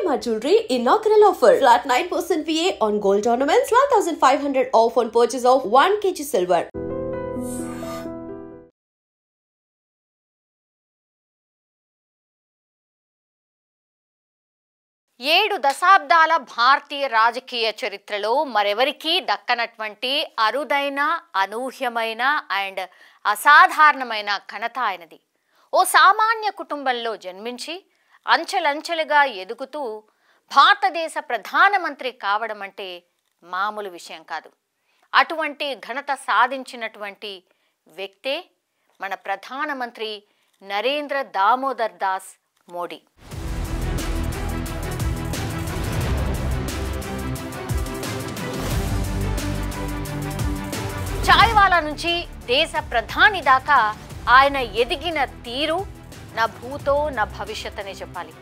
Shalimar Jewelry inaugural offer. Flat 9% VA on gold ornaments, 12,500 off on purchase of 1 kg silver. ఏడు దశాబ్దాల భారతీయ రాజకీయ చరిత్రలో మరెవరికీ దక్కనటువంటి అరుదైన, అనూహ్యమైన అండ్ అసాధారణమైన ఘనత ఆయనది. ఓ సామాన్య కుటుంబంలో జన్మించి అంచెలంచెలుగా ఎదుగుతూ భారతదేశ ప్రధానమంత్రి కావడం అంటే మామూలు విషయం కాదు. అటువంటి ఘనత సాధించినటువంటి వ్యక్తే మన ప్రధానమంత్రి నరేంద్ర దామోదర్ దాస్ మోడీ. చాయ్వాలా నుంచి దేశ ప్రధాని దాకా ఆయన ఎదిగిన తీరు నా భూతో నా భవిష్యత్ అనే చెప్పాలి.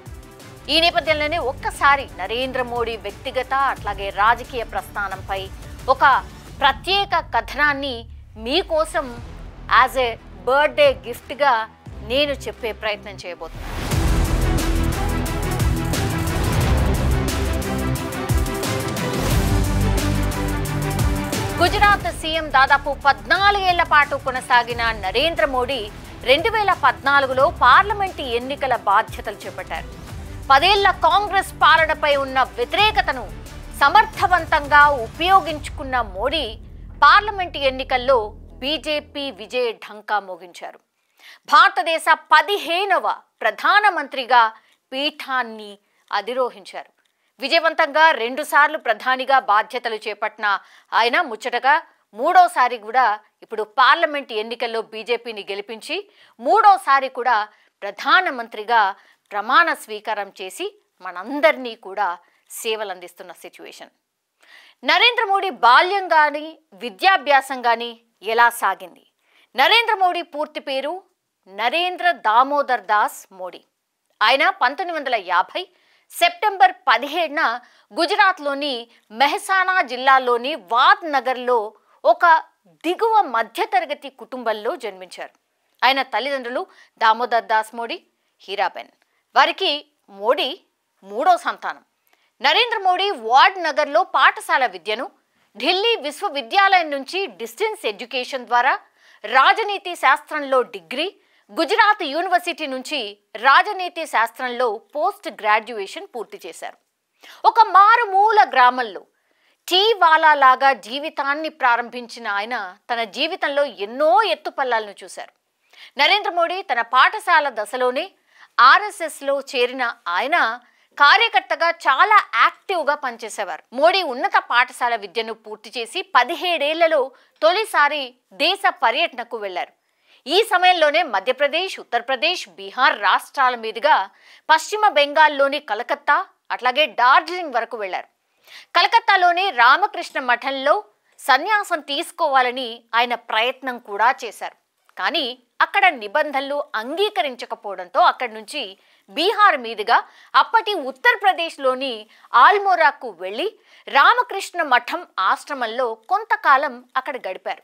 ఈ నేపథ్యంలోనే ఒక్కసారి నరేంద్ర మోడీ వ్యక్తిగత అట్లాగే రాజకీయ ప్రస్థానంపై ఒక ప్రత్యేక కథనాన్ని మీకోసం యాజ్ ఏ బర్త్డే గిఫ్ట్గా నేను చెప్పే ప్రయత్నం చేయబోతున్నాను. గుజరాత్ సీఎం దాదాపు 14 ఏళ్ల పాటు కొనసాగిన నరేంద్ర మోడీ 2014లో పార్లమెంటు ఎన్నికల బాధ్యతలు చేపట్టారు. 10 ఏళ్ల కాంగ్రెస్ పాలనపై ఉన్న వ్యతిరేకతను సమర్థవంతంగా ఉపయోగించుకున్న మోడీ పార్లమెంటు ఎన్నికల్లో బీజేపీ విజయ ఢంకా మోగించారు. భారతదేశ 15వ ప్రధానమంత్రిగా పీఠాన్ని అధిరోహించారు. విజయవంతంగా 2 సార్లు ప్రధానిగా బాధ్యతలు చేపట్టిన ఆయన ముచ్చటగా 3వసారి కూడా ఇప్పుడు పార్లమెంట్ ఎన్నికల్లో బీజేపీని గెలిపించి 3వసారి కూడా ప్రధానమంత్రిగా ప్రమాణ స్వీకారం చేసి మనందరినీ కూడా సేవలు అందిస్తున్న సిచ్యువేషన్. నరేంద్ర మోడీ బాల్యం కానీ విద్యాభ్యాసం కానీ ఎలా సాగింది? నరేంద్ర మోడీ పూర్తి పేరు నరేంద్ర దామోదర్ దాస్ మోడీ. ఆయన 1950 సెప్టెంబర్ 17న గుజరాత్లోని మెహసానా జిల్లాలోని వాద్ నగర్లో ఒక దిగువ మధ్యతరగతి కుటుంబంలో జన్మించారు. ఆయన తల్లిదండ్రులు దామోదర్ దాస్ మోడీ, హీరాబెన్. వారికి మోడీ 3వ సంతానం. నరేంద్ర మోడీ వాడ్ నగర్లో పాఠశాల విద్యను, ఢిల్లీ విశ్వవిద్యాలయం నుంచి డిస్టెన్స్ ఎడ్యుకేషన్ ద్వారా రాజనీతి శాస్త్రంలో డిగ్రీ, గుజరాత్ యూనివర్సిటీ నుంచి రాజనీతి శాస్త్రంలో పోస్ట్ గ్రాడ్యుయేషన్ పూర్తి చేశారు. ఒక మారుమూల గ్రామంలో టీవాలా లాగా జీవితాన్ని ప్రారంభించిన ఆయన తన జీవితంలో ఎన్నో ఎత్తుపల్లాలను చూశారు. నరేంద్ర మోడీ తన పాఠశాల దశలోనే ఆర్ఎస్ఎస్లో చేరిన ఆయన కార్యకర్తగా చాలా యాక్టివ్గా పనిచేసేవారు. మోడీ ఉన్నత పాఠశాల విద్యను పూర్తి చేసి 17 ఏళ్లలో తొలిసారి దేశ పర్యటనకు వెళ్లారు. ఈ సమయంలోనే మధ్యప్రదేశ్, ఉత్తరప్రదేశ్, బీహార్ రాష్ట్రాల మీదుగా పశ్చిమ బెంగాల్లోని కలకత్తా అట్లాగే డార్జిలింగ్ వరకు వెళ్లారు. కలకత్తాలోని రామకృష్ణ మఠంలో సన్యాసం తీసుకోవాలని ఆయన ప్రయత్నం కూడా చేశారు. కానీ అక్కడ నిబంధనలు అంగీకరించకపోవడంతో అక్కడి నుంచి బీహార్ మీదుగా అప్పటి ఉత్తరప్రదేశ్లోని ఆల్మోరాకు వెళ్ళి రామకృష్ణ మఠం ఆశ్రమంలో కొంతకాలం అక్కడ గడిపారు.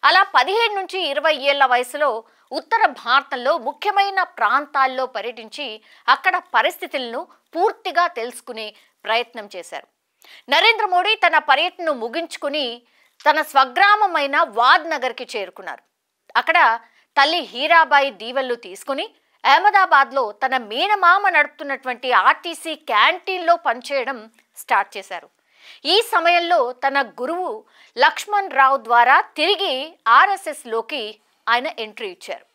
అలా 17 నుంచి 20 ఏళ్ల వయసులో ఉత్తర భారతంలో ముఖ్యమైన ప్రాంతాల్లో పర్యటించి అక్కడ పరిస్థితులను పూర్తిగా తెలుసుకునే ప్రయత్నం చేశారు. నరేంద్ర మోడీ తన పర్యటనను ముగించుకుని తన స్వగ్రామమైన వాద్ నగర్కి చేరుకున్నారు. అక్కడ తల్లి హీరాబాయి దీవెనలు తీసుకుని అహ్మదాబాద్లో తన మేనమామ నడుపుతున్నటువంటి ఆర్టీసీ క్యాంటీన్లో పనిచేయడం స్టార్ట్ చేశారు. ఈ సమయంలో తన గురువు లక్ష్మణ్ రావు ద్వారా తిరిగి ఆర్ఎస్ఎస్లోకి ఆయన ఎంట్రీ ఇచ్చారు.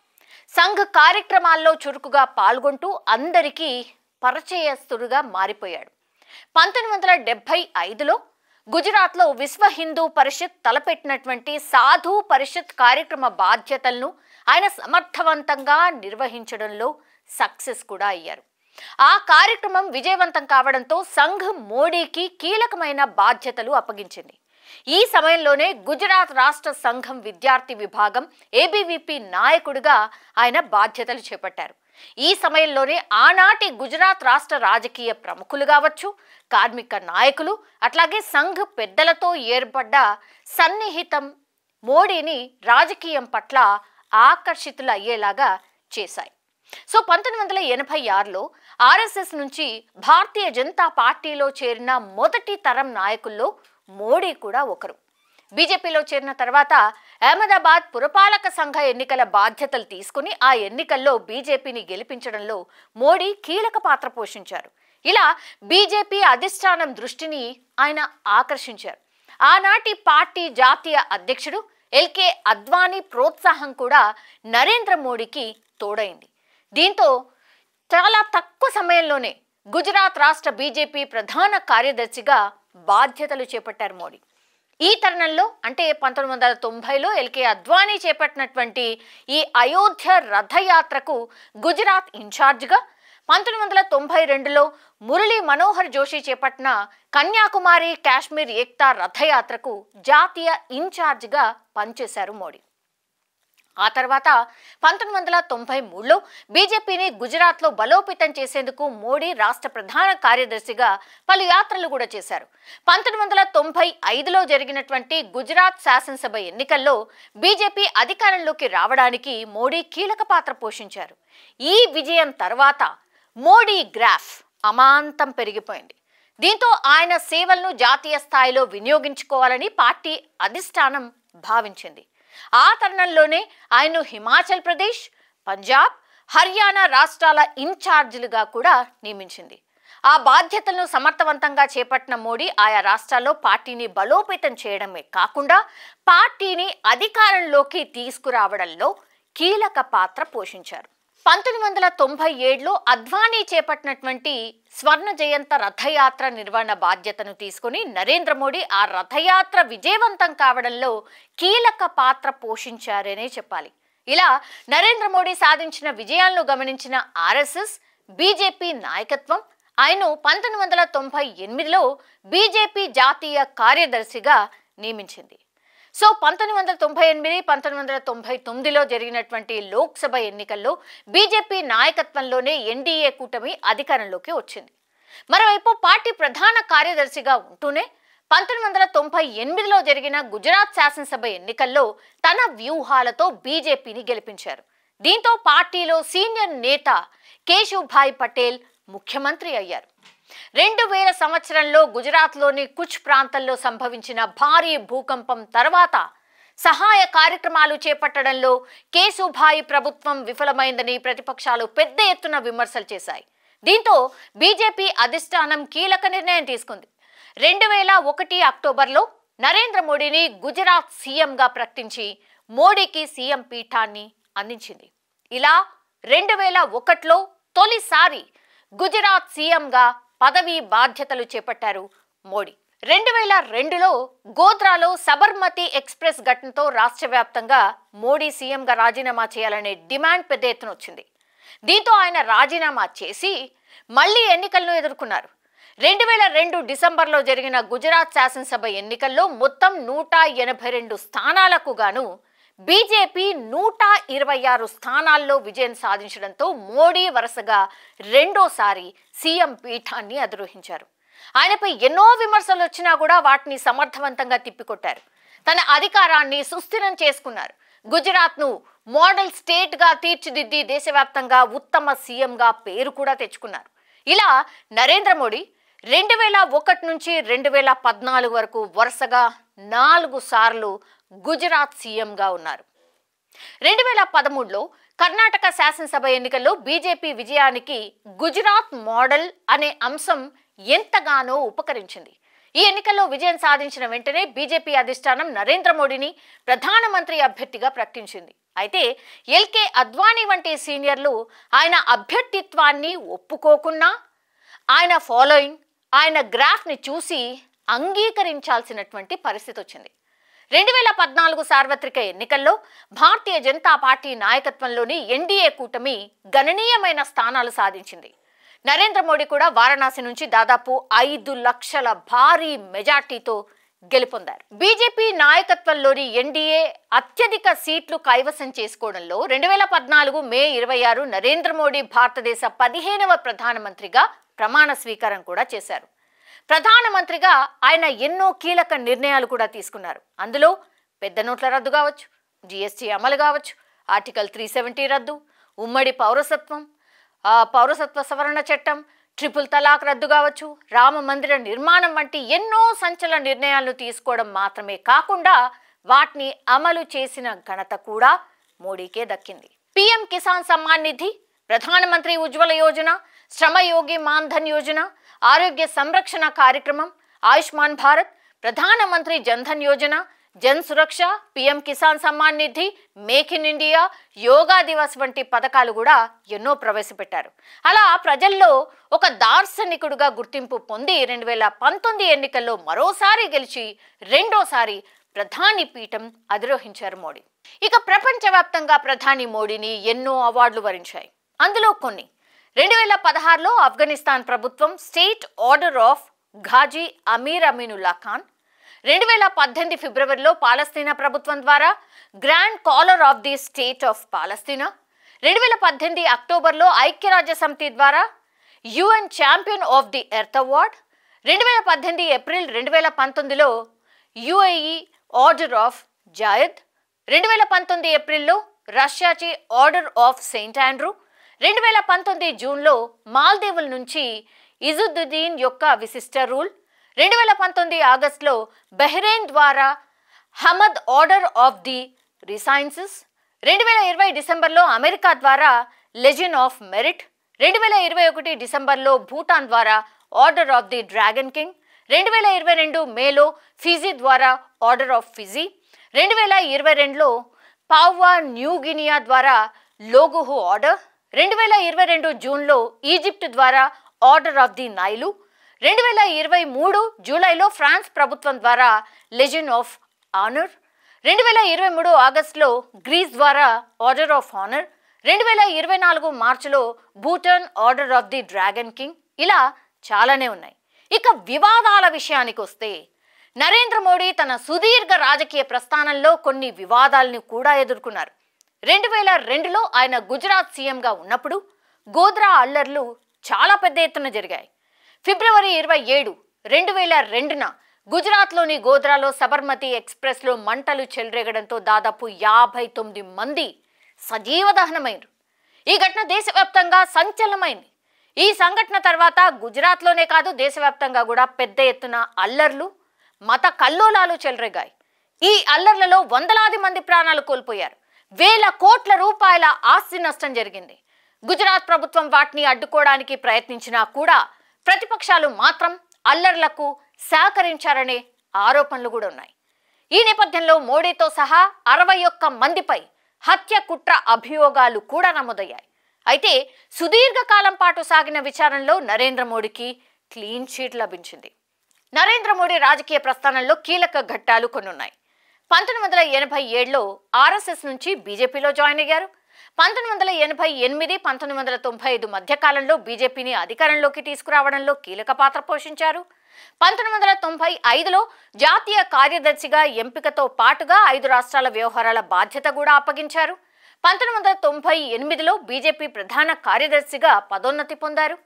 సంఘ్ కార్యక్రమాల్లో చురుకుగా పాల్గొంటూ అందరికీ పరిచయస్తుడుగా మారిపోయాడు. 1975లో గుజరాత్లో విశ్వ హిందూ పరిషత్ తలపెట్టినటువంటి సాధు పరిషత్ కార్యక్రమ బాధ్యతలను ఆయన సమర్థవంతంగా నిర్వహించడంలో సక్సెస్ కూడా అయ్యారు. ఆ కార్యక్రమం విజయవంతం కావడంతో సంఘ్ మోడీకి కీలకమైన బాధ్యతలు అప్పగించింది. ఈ సమయంలోనే గుజరాత్ రాష్ట్ర సంఘం విద్యార్థి విభాగం ఏబీవీపీ నాయకుడిగా ఆయన బాధ్యతలు చేపట్టారు. ఈ సమయంలోనే ఆనాటి గుజరాత్ రాష్ట్ర రాజకీయ ప్రముఖులు కావచ్చు, కార్మిక నాయకులు అట్లాగే సంఘ్ పెద్దలతో ఏర్పడ్డ సన్నిహితం మోడీని రాజకీయం పట్ల ఆకర్షితులయ్యేలాగా చేశాయి. సో 1986లో ఆర్ఎస్ఎస్ నుంచి భారతీయ జనతా పార్టీలో చేరిన మొదటి తరం నాయకుల్లో మోడీ కూడా ఒకరు. బీజేపీలో చేరిన తర్వాత అహ్మదాబాద్ పురపాలక సంఘ ఎన్నికల బాధ్యతలు తీసుకుని ఆ ఎన్నికల్లో బీజేపీని గెలిపించడంలో మోడీ కీలక పాత్ర పోషించారు. ఇలా బీజేపీ అధిష్టానం దృష్టిని ఆయన ఆకర్షించారు. ఆనాటి పార్టీ జాతీయ అధ్యక్షుడు ఎల్కే అద్వానీ ప్రోత్సాహం కూడా నరేంద్ర మోడీకి తోడైంది. దీంతో చాలా తక్కువ సమయంలోనే గుజరాత్ రాష్ట్ర బీజేపీ ప్రధాన కార్యదర్శిగా బాధ్యతలు చేపట్టారు మోడీ. ఈ తరుణంలో అంటే 1990లో ఎల్కే అద్వానీ చేపట్టినటువంటి ఈ అయోధ్య రథయాత్రకు గుజరాత్ ఇన్ఛార్జిగా, 1992లో మురళీ మనోహర్ జోషి చేపట్టిన కన్యాకుమారి కాశ్మీర్ ఏక్తా రథయాత్రకు జాతీయ ఇన్ఛార్జిగా పనిచేశారు మోడీ. ఆ తర్వాత 1993లో బీజేపీని గుజరాత్లో బలోపేతం చేసేందుకు మోడీ రాష్ట్ర ప్రధాన కార్యదర్శిగా పలు యాత్రలు కూడా చేశారు. 1995లో జరిగినటువంటి గుజరాత్ శాసనసభ ఎన్నికల్లో బీజేపీ అధికారంలోకి రావడానికి మోడీ కీలక పాత్ర పోషించారు. ఈ విజయం తర్వాత మోడీ గ్రాఫ్ అమాంతం పెరిగిపోయింది. దీంతో ఆయన సేవలను జాతీయ స్థాయిలో వినియోగించుకోవాలని పార్టీ అధిష్టానం భావించింది. ఆ తరుణంలోనే ఆయన్ను హిమాచల్ ప్రదేశ్, పంజాబ్, హర్యానా రాష్ట్రాల ఇన్ఛార్జీలుగా కూడా నియమించింది. ఆ బాధ్యతలను సమర్థవంతంగా చేపట్టిన మోడీ ఆయా రాష్ట్రాల్లో పార్టీని బలోపేతం చేయడమే కాకుండా పార్టీని అధికారంలోకి తీసుకురావడంలో కీలక పాత్ర పోషించారు. 1997లో అద్వానీ చేపట్టినటువంటి స్వర్ణ జయంత రథయాత్ర నిర్వహణ బాధ్యతను తీసుకుని నరేంద్ర మోడీ ఆ రథయాత్ర విజయవంతం కావడంలో కీలక పాత్ర పోషించారనే చెప్పాలి. ఇలా నరేంద్ర మోడీ సాధించిన విజయాలను గమనించిన ఆర్ఎస్ఎస్, బీజేపీ నాయకత్వం ఆయన్ను 1998లో బీజేపీ జాతీయ కార్యదర్శిగా నియమించింది. సో 1998, 1999లో జరిగినటువంటి లోక్సభ ఎన్నికల్లో బీజేపీ నాయకత్వంలోనే ఎన్డీఏ కూటమి అధికారంలోకి వచ్చింది. మరోవైపు పార్టీ ప్రధాన కార్యదర్శిగా ఉంటూనే 1998లో జరిగిన గుజరాత్ శాసనసభ ఎన్నికల్లో తన వ్యూహాలతో బీజేపీని గెలిపించారు. దీంతో పార్టీలో సీనియర్ నేత కేశుభాయ్ పటేల్ ముఖ్యమంత్రి అయ్యారు. 2000 సంవత్సరంలో గుజరాత్లోని కుచ్ ప్రాంతంలో సంభవించిన భారీ భూకంపం తర్వాత సహాయ కార్యక్రమాలు చేపట్టడంలో కేశుభాయ్ ప్రభుత్వం విఫలమైందని ప్రతిపక్షాలు పెద్ద ఎత్తున విమర్శలు చేశాయి. దీంతో బీజేపీ అధిష్టానం కీలక నిర్ణయం తీసుకుంది. 2001 అక్టోబర్లో నరేంద్ర మోడీని గుజరాత్ సీఎంగా ప్రకటించి మోడీకి సీఎం పీఠాన్ని అందించింది. ఇలా 2001లో తొలిసారి గుజరాత్ సీఎంగా పదవీ బాధ్యతలు చేపట్టారు మోడీ. 2002లో గోధ్రాలో సబర్మతి ఎక్స్ప్రెస్ ఘటనతో రాష్ట్ర వ్యాప్తంగా మోడీ సీఎంగా రాజీనామా చేయాలనే డిమాండ్ పెద్ద ఎత్తున వచ్చింది. దీంతో ఆయన రాజీనామా చేసి మళ్లీ ఎన్నికలను ఎదుర్కొన్నారు. 2002 డిసెంబర్లో జరిగిన గుజరాత్ శాసనసభ ఎన్నికల్లో మొత్తం 182 స్థానాలకు గాను బీజేపీ 126 స్థానాల్లో విజయం సాధించడంతో మోడీ వరుసగా రెండోసారి సీఎం పీఠాన్ని అధిరోహించారు. ఆయనపై ఎన్నో విమర్శలు వచ్చినా కూడా వాటిని సమర్థవంతంగా తిప్పికొట్టారు. తన అధికారాన్ని సుస్థిరం చేసుకున్నారు. గుజరాత్ను మోడల్ స్టేట్గా తీర్చిదిద్ది దేశవ్యాప్తంగా ఉత్తమ సీఎంగా పేరు కూడా తెచ్చుకున్నారు. ఇలా నరేంద్ర మోడీ 2001 నుంచి 2014 వరకు వరుసగా 4 సార్లు గుజరాత్ సీఎంగా ఉన్నారు. 2013లో కర్ణాటక శాసనసభ ఎన్నికల్లో బీజేపీ విజయానికి గుజరాత్ మోడల్ అనే అంశం ఎంతగానో ఉపకరించింది. ఈ ఎన్నికల్లో విజయం సాధించిన వెంటనే బీజేపీ అధిష్టానం నరేంద్ర మోడీని ప్రధానమంత్రి అభ్యర్థిగా ప్రకటించింది. అయితే ఎల్కే అద్వానీ వంటి సీనియర్లు ఆయన అభ్యర్థిత్వాన్ని ఒప్పుకోకున్నా ఆయన ఫాలోయింగ్, ఆయన గ్రాఫ్ని చూసి అంగీకరించాల్సినటువంటి పరిస్థితి వచ్చింది. 2014 సార్వత్రిక ఎన్నికల్లో భారతీయ జనతా పార్టీ నాయకత్వంలోని ఎన్డీఏ కూటమి గణనీయమైన స్థానాలు సాధించింది. నరేంద్ర మోడీ కూడా వారణాసి నుంచి దాదాపు 5 లక్షల భారీ మెజార్టీతో గెలుపొందారు. బీజేపీ నాయకత్వంలోని ఎన్డీఏ అత్యధిక సీట్లు కైవసం చేసుకోవడంలో 2014 మే 26 నరేంద్ర మోడీ భారతదేశ 15వ ప్రధానమంత్రిగా ప్రమాణ స్వీకారం కూడా చేశారు. ప్రధానమంత్రిగా ఆయన ఎన్నో కీలక నిర్ణయాలు కూడా తీసుకున్నారు. అందులో పెద్ద నోట్ల రద్దు కావచ్చు, జీఎస్టీ అమలు కావచ్చు, ఆర్టికల్ 370 రద్దు, ఉమ్మడి పౌరసత్వం, పౌరసత్వ సవరణ చట్టం, ట్రిపుల్ తలాక్ రద్దు కావచ్చు, రామ మందిర నిర్మాణం వంటి ఎన్నో సంచలన నిర్ణయాలను తీసుకోవడం మాత్రమే కాకుండా వాటిని అమలు చేసిన ఘనత కూడా మోడీకే దక్కింది. పీఎం కిసాన్ సమ్మాన్ నిధి, ప్రధానమంత్రి ఉజ్వల యోజన, శ్రమయోగి మాన్ధన్ యోజన, ఆరోగ్య సంరక్షణ కార్యక్రమం, ఆయుష్మాన్ భారత్, ప్రధానమంత్రి Jandhan Yojana, Jan Suraksha, PM Kisan Samman Nidhi, make in India, Yoga Divas వంటి పథకాలు కూడా ఎన్నో ప్రవేశపెట్టారు. అలా ప్రజల్లో ఒక దార్శనికుడుగా గుర్తింపు పొంది 2019 ఎన్నికల్లో మరోసారి గెలిచి రెండోసారి ప్రధాని పీఠం అధిరోహించారు మోడీ. ఇక ప్రపంచవ్యాప్తంగా ప్రధాని మోడీని ఎన్నో అవార్డులు వరించాయి. అందులో కొన్ని 2016లో ఆఫ్ఘనిస్తాన్ ప్రభుత్వం State Order of Ghazi Amir Amanullah Khan, 2018 ఫిబ్రవరిలో పాలస్తీనా ప్రభుత్వం ద్వారా Grand Collar of the State of Palestine, 2018 అక్టోబర్లో ఐక్యరాజ్య సమితి ద్వారా UN Champion of the Earth award, 2018 April 2019లో యుఏఈ ఆర్డర్ ఆఫ్ జాయద్, 2019 ఏప్రిల్లో రష్యాచే ఆర్డర్ ఆఫ్ సెయింట్ ఆండ్రూ, 2019 జూన్లో మాల్దీవుల నుంచి ఇజుద్దీన్ యొక్క విశిష్ట రూల్, 2019 ఆగస్టులో బహ్రెయిన్ ద్వారా హమద్ ఆర్డర్ ఆఫ్ ది రిసైన్సెస్, 2020 డిసెంబర్లో అమెరికా ద్వారా లెజెండ్ ఆఫ్ మెరిట్, 2021 డిసెంబర్లో భూటాన్ ద్వారా Order of the Dragon King, 2022 మేలో ఫిజీ ద్వారా ఆర్డర్ ఆఫ్ ఫిజీ, 2022లో పాపువా న్యూ గినియా ద్వారా లోగుహు ఆర్డర్, 2022 జూన్లో ఈజిప్ట్ ద్వారా ఆర్డర్ ఆఫ్ ది నైలు, 2023 జూలైలో ఫ్రాన్స్ ప్రభుత్వం ద్వారా లెజెండ్ ఆఫ్ ఆనర్, 2023 ఆగస్టులో గ్రీస్ ద్వారా ఆర్డర్ ఆఫ్ ఆనర్, 2024 మార్చిలో Bhutan order of the Dragon king. ఇలా చాలానే ఉన్నాయి. ఇక వివాదాల విషయానికి వస్తే నరేంద్ర మోడీ తన సుదీర్ఘ రాజకీయ ప్రస్థానంలో కొన్ని వివాదాలను కూడా ఎదుర్కొన్నారు. 2002లో ఆయన గుజరాత్ సీఎంగా ఉన్నప్పుడు గోద్రా అల్లర్లు చాలా పెద్ద ఎత్తున జరిగాయి. ఫిబ్రవరి 27, 2002న గుజరాత్లోని గోద్రాలో సబర్మతి ఎక్స్ప్రెస్లో మంటలు చెలరేగడంతో దాదాపు 59 మంది సజీవ దహనమైనరు. ఈ ఘటన దేశవ్యాప్తంగా సంచలనమైంది. ఈ సంఘటన తర్వాత గుజరాత్లోనే కాదు దేశవ్యాప్తంగా కూడా పెద్ద ఎత్తున అల్లర్లు, మత కల్లోలాలు చెలరేగాయి. ఈ అల్లర్లలో వందలాది మంది ప్రాణాలు కోల్పోయారు. వేల కోట్ల రూపాయల ఆస్తి నష్టం జరిగింది. గుజరాత్ ప్రభుత్వం వాటిని అడ్డుకోవడానికి ప్రయత్నించినా కూడా ప్రతిపక్షాలు మాత్రం అల్లర్లకు సహకరించారనే ఆరోపణలు కూడా ఉన్నాయి. ఈ నేపథ్యంలో మోడీతో సహా 61 మందిపై హత్య కుట్ర అభియోగాలు కూడా నమోదయ్యాయి. అయితే సుదీర్ఘకాలం పాటు సాగిన విచారణలో నరేంద్ర మోడీకి క్లీన్ చిట్ లభించింది. నరేంద్ర మోడీ రాజకీయ ప్రస్థానంలో కీలక ఘట్టాలు కొన్ని ఉన్నాయి. 1987లో ఆర్ఎస్ఎస్ నుంచి బీజేపీలో జాయిన్ అయ్యారు. 1988, 1995 మధ్యకాలంలో బీజేపీని అధికారంలోకి తీసుకురావడంలో కీలక పాత్ర పోషించారు. 1995లో జాతీయ కార్యదర్శిగా ఎంపికతో పాటుగా 5 రాష్ట్రాల వ్యవహారాల బాధ్యత కూడా అప్పగించారు. 1998లో బీజేపీ ప్రధాన కార్యదర్శిగా పదోన్నతి పొందారు.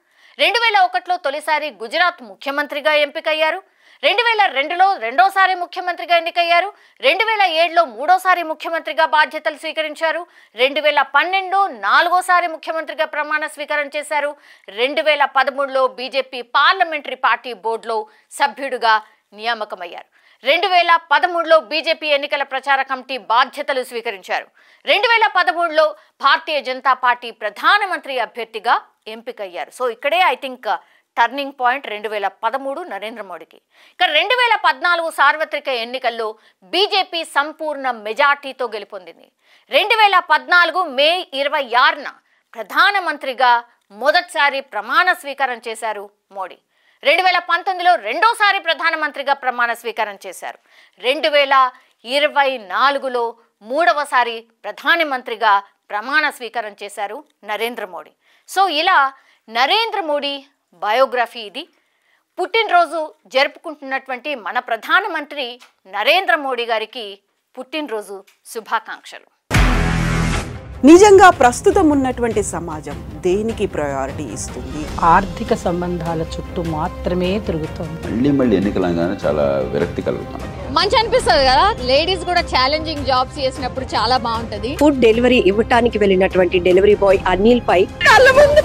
2001లో తొలిసారి గుజరాత్ ముఖ్యమంత్రిగా ఎంపికయ్యారు. 2002లో రెండోసారి ముఖ్యమంత్రిగా ఎన్నికయ్యారు. 2007లో మూడోసారి ముఖ్యమంత్రిగా బాధ్యతలు స్వీకరించారు. 2012లో నాలుగోసారి ముఖ్యమంత్రిగా ప్రమాణ స్వీకారం చేశారు. 2013లో బీజేపీ పార్లమెంటరీ పార్టీ బోర్డులో సభ్యుడిగా నియామకమయ్యారు. 2013లో బీజేపీ ఎన్నికల ప్రచార కమిటీ బాధ్యతలు స్వీకరించారు. 2013లో భారతీయ జనతా పార్టీ ప్రధానమంత్రి అభ్యర్థిగా ఎంపికయ్యారు. సో ఇక్కడే I think turning point 2013 Narendra మోడీకి. ఇక 2014 సార్వత్రిక ఎన్నికల్లో బీజేపీ సంపూర్ణ మెజార్టీతో గెలుపొందింది. 2014 మే 26న ప్రధానమంత్రిగా మొదటిసారి ప్రమాణ స్వీకారం చేశారు మోడీ. 2019లో రెండోసారి ప్రధానమంత్రిగా ప్రమాణ స్వీకారం చేశారు. 2024లో మూడవసారి ప్రధానమంత్రిగా ప్రమాణ స్వీకారం చేశారు నరేంద్ర మోడీ. సో ఇలా నరేంద్ర మోడీ బయోగ్రఫీ ఇది. పుట్టినరోజు జరుపుకుంటున్నటువంటి మన ప్రధానమంత్రి నరేంద్ర మోడీ గారికి పుట్టినరోజు శుభాకాంక్షలు. నిజంగా ప్రస్తుతం ఉన్నటువంటి సమాజం దేనికి ప్రయారిటీ ఇస్తుంది? ఆర్థిక సంబంధాల చుట్టూ మాత్రమే తిరుగుతోంది. మళ్ళీ ఎన్నికలంగానే చాలా విరక్తి కలుగుతాను. మంచి అనిపిస్తుంది కదా. లేడీస్ కూడా ఛాలెంజింగ్ జాబ్స్ చేసినప్పుడు చాలా బాగుంటది. ఫుడ్ డెలివరీ ఇవ్వటానికి వెళ్ళినటువంటి డెలివరీ బాయ్ అనిల్ పై కళ్ళ ముందు